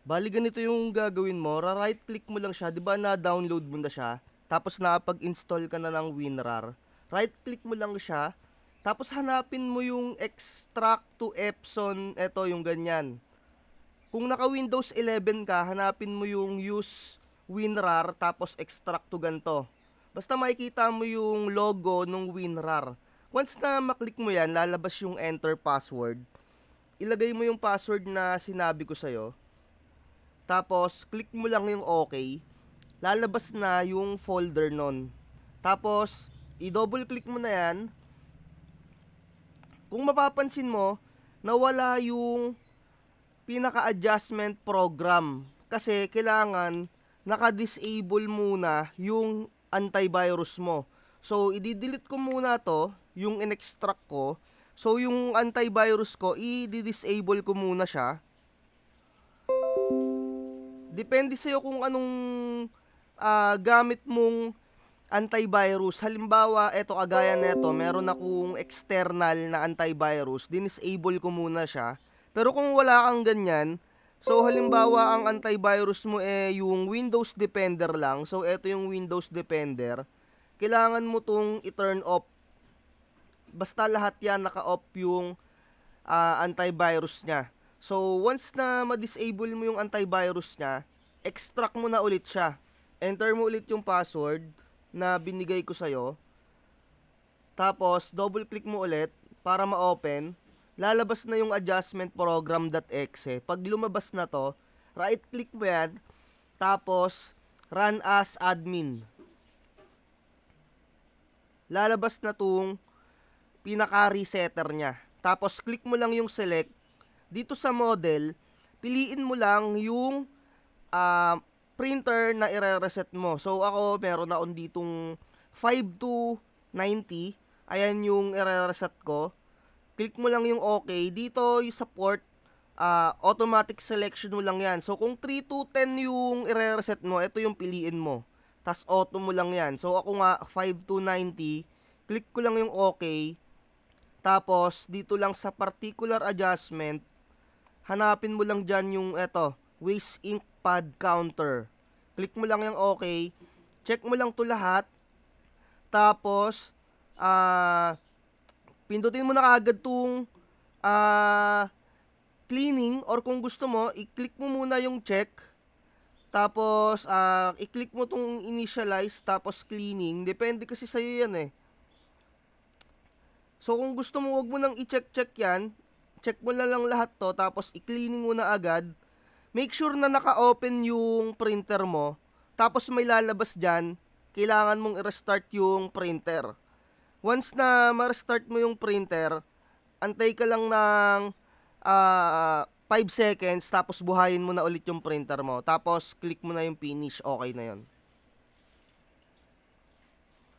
Bali ganito yung gagawin mo, right click mo lang siya, 'di ba na-download mo na siya, tapos nakapag-install ka na ng WinRAR. Right click mo lang siya, tapos hanapin mo yung extract to Epson, eto yung ganyan. Kung naka Windows 11 ka, hanapin mo yung use WinRAR tapos extract to ganto. Basta makikita mo yung logo ng WinRAR. Once na maklik mo yan, lalabas yung enter password. Ilagay mo yung password na sinabi ko sa'yo. Tapos, click mo lang yung OK. Lalabas na yung folder nun. Tapos, i-double click mo na yan. Kung mapapansin mo, nawala yung pinaka-adjustment program. Kasi kailangan naka-disable muna yung antivirus mo. So, i-delete ko muna to, yung in-extract ko. So, yung antivirus ko, i-disable ko muna siya. Depende sa'yo kung anong gamit mong antivirus. Halimbawa, eto kagaya neto, meron akong external na antivirus, dinisable ko muna siya. Pero kung wala kang ganyan, so halimbawa ang antivirus mo yung Windows Defender lang, so eto yung Windows Defender, kailangan mo tong i-turn off. Basta lahat yan naka-off yung antivirus niya. So, once na ma-disable mo yung antivirus niya, extract mo na ulit siya. Enter mo ulit yung password na binigay ko sa'yo. Tapos, double click mo ulit para ma-open. Lalabas na yung adjustment program.exe. Pag lumabas na to, right click mo yan. Tapos, run as admin. Lalabas na tong pinaka-resetter niya. Tapos, click mo lang yung select. Dito sa model, piliin mo lang yung printer na i-reset mo. So, ako, meron akong ditong 5290. Ayan yung i-reset ko. Click mo lang yung OK. Dito, yung support, automatic selection mo lang yan. So, kung 3210 yung i-reset mo, ito yung piliin mo. Tapos, auto mo lang yan. So, ako nga, 5290. Click ko lang yung OK. Tapos, dito lang sa particular adjustment, hanapin mo lang dyan yung waste ink pad counter. Click mo lang yung OK. Check mo lang to lahat. Tapos, pindutin mo na kagad tong cleaning, or kung gusto mo, i-click mo muna yung check. Tapos, i-click mo tong initialize, tapos cleaning. Depende kasi sa'yo yan eh. So, kung gusto mo, wag mo nang i-check-check yan. Check mo na lang lahat to, tapos i-cleaning mo na agad. Make sure na naka-open yung printer mo. Tapos may lalabas dyan, kailangan mong i-restart yung printer. Once na ma-restart mo yung printer, antay ka lang ng 5 seconds, tapos buhayin mo na ulit yung printer mo. Tapos click mo na yung finish, okay na yon.